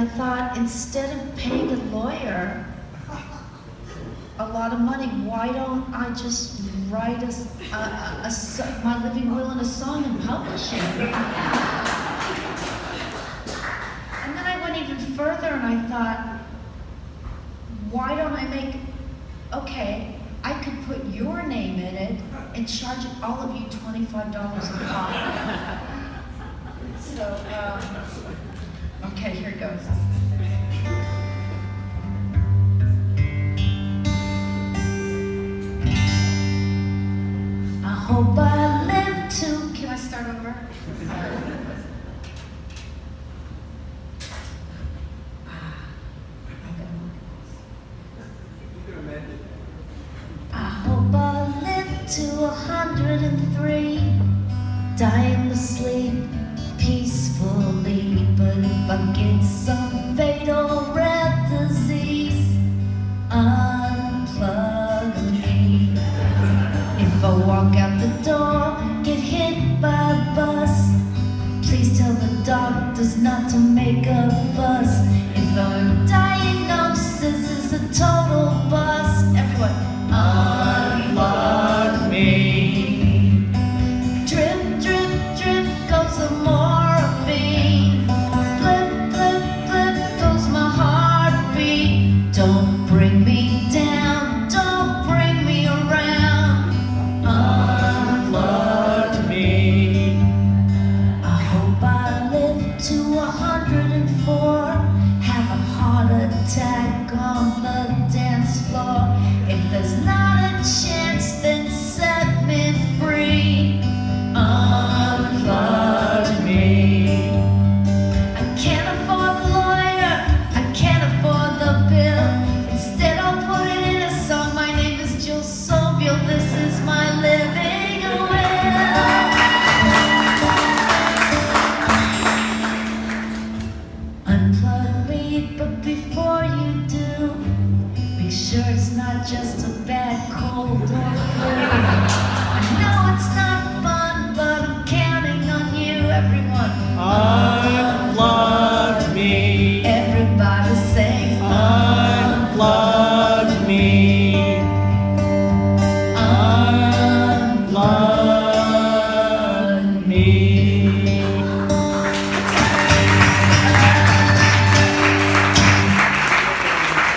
I thought, instead of paying a lawyer a lot of money, why don't I just write my living will in a song and publish it? And then I went even further and I thought, why don't I okay, I could put your name in it and charge all of you $25 a pop. So, okay, here it goes. I hope I live to... Can I start over? I hope I live to 103, dying to sleep peacefully. But if I get some fatal red disease, unplug me. If I walk out the door, get hit by a bus, please tell the doctors not to make a fuss. If I'm